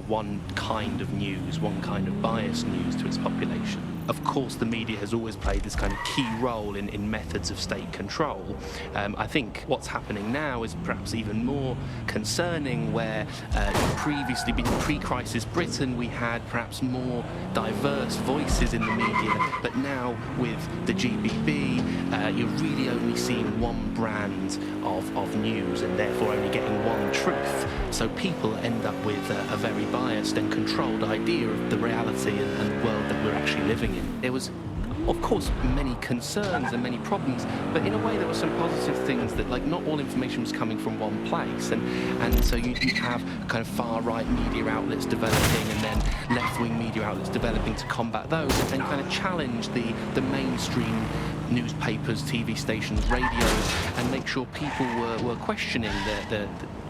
one kind of news, one kind of biased news to its population. Of course, the media has always played this kind of key role in methods of state control. I think what's happening now is perhaps even more concerning, where previously, pre-crisis Britain, we had perhaps more diverse voices in the media, but now with the GBB, you're really only seeing one brand of news, and therefore only getting one truth. So people end up with a very biased and controlled idea of the reality and world that we're actually living in. There was, of course, many concerns and many problems, but in a way there were some positive things, that like not all information was coming from one place, and so you have kind of far-right media outlets developing, and then left-wing media outlets developing to combat those, and kind of challenge the mainstream newspapers, TV stations, radios, and make sure people were questioning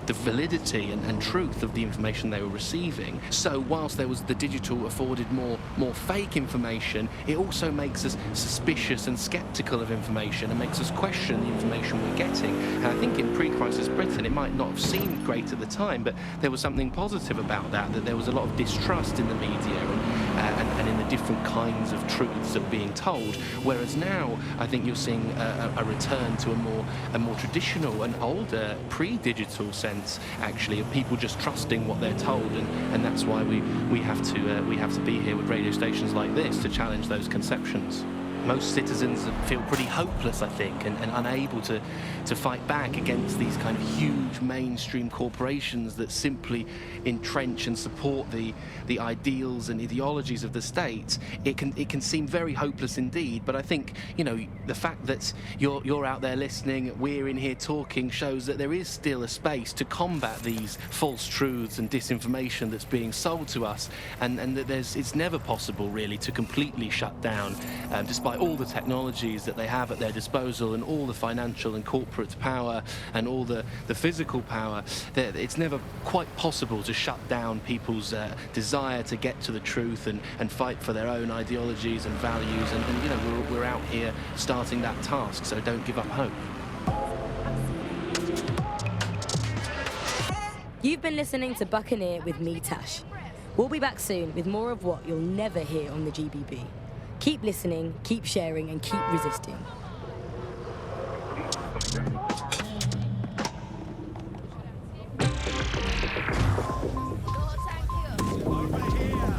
the validity and truth of the information they were receiving. So whilst there was the digital afforded more fake information, it also makes us suspicious and sceptical of information, and makes us question the information we're getting. And I think in pre-crisis Britain, it might not have seemed great at the time, but there was something positive about that there was a lot of distrust in the media and in the different kinds of truths that were being told. Whereas now, I think you're seeing a return to a more traditional and older pre-digital sense, actually, of people just trusting what they're told, and that's why we have to be here with radio stations like this to challenge those conceptions. Most citizens feel pretty hopeless, I think, and unable to fight back against these kind of huge mainstream corporations that simply entrench and support the ideals and ideologies of the state. It can seem very hopeless indeed, but I think, the fact that you're out there listening, we're in here talking, shows that there is still a space to combat these false truths and disinformation that's being sold to us, and that it's never possible really to completely shut down, despite all the technologies that they have at their disposal, and all the financial and corporate power, and all the physical power. It's never quite possible to shut down people's desire to get to the truth and fight for their own ideologies and values, and we're out here starting that task, so don't give up hope. You've been listening to Buccaneer with me, Tash. We'll be back soon with more of what you'll never hear on the GBB. Keep listening, keep sharing, and keep resisting.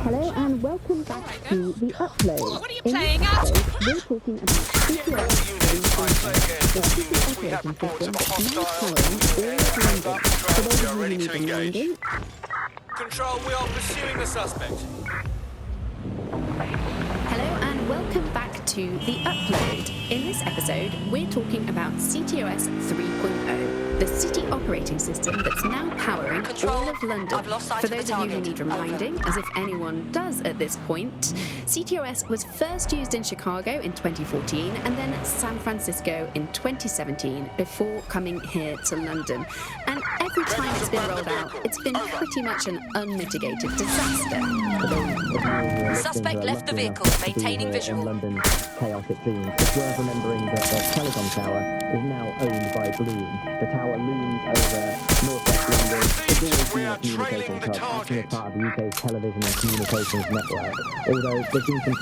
Hello and welcome back to The Upload. What are you playing at? We're talking about CTOS, the city operating system that's now powering all of London. For those of you who need reminding, Control, we are pursuing the suspect. Hello and welcome back to The Upload. In this episode, we're talking about CTOS 3.0, the city operating system that's now powering all of London. I've lost sight For of the those of you who target. need reminding, as if anyone does at this point, CTOS was first used in Chicago in 2014 and then San Francisco in 2017 before coming here to London. And every time it's been rolled out, it's been pretty much an unmitigated disaster. Suspect left the vehicle, maintaining visual. In London's chaotic scenes, it's worth remembering that the Telecom Tower is now owned by Bloom. The tower looms over northwest London. It's always been a communications hub, acting as part of the UK's television and communications network. Although there's been some...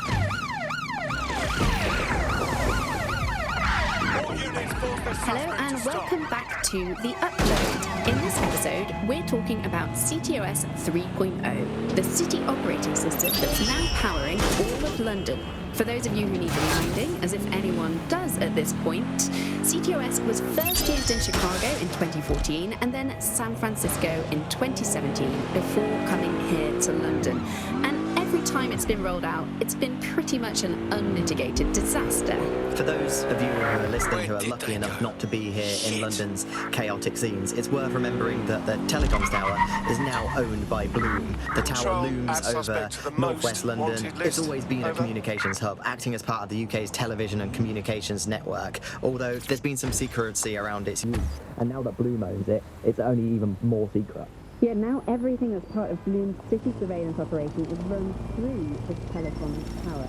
Hello and welcome back to The Upload. In this episode, we're talking about CTOS 3.0, the city operating system that's now powering all of London. For those of you who need reminding, as if anyone does at this point, CTOS was first used in Chicago in 2014 and then San Francisco in 2017 before coming here to London. And every time it's been rolled out, it's been pretty much an unmitigated disaster. For those of you who are listening who are lucky enough not to be here in London's chaotic scenes, it's worth remembering that the Telecoms Tower is now owned by Bloom. The tower looms over northwest London. It's always been a communications hub, acting as part of the UK's television and communications network, although there's been some secrecy around its use. And now that Bloom owns it, it's only even more secret. yeah, now everything that's part of Bloom's city surveillance operation is run through this Telecom Tower.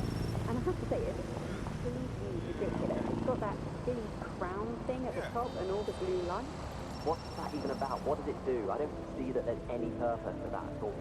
And I have to say, it's absolutely ridiculous. It's got that big crown thing at the top and all the blue lights. What's that even about? What does it do? I don't see that there's any purpose for that at all.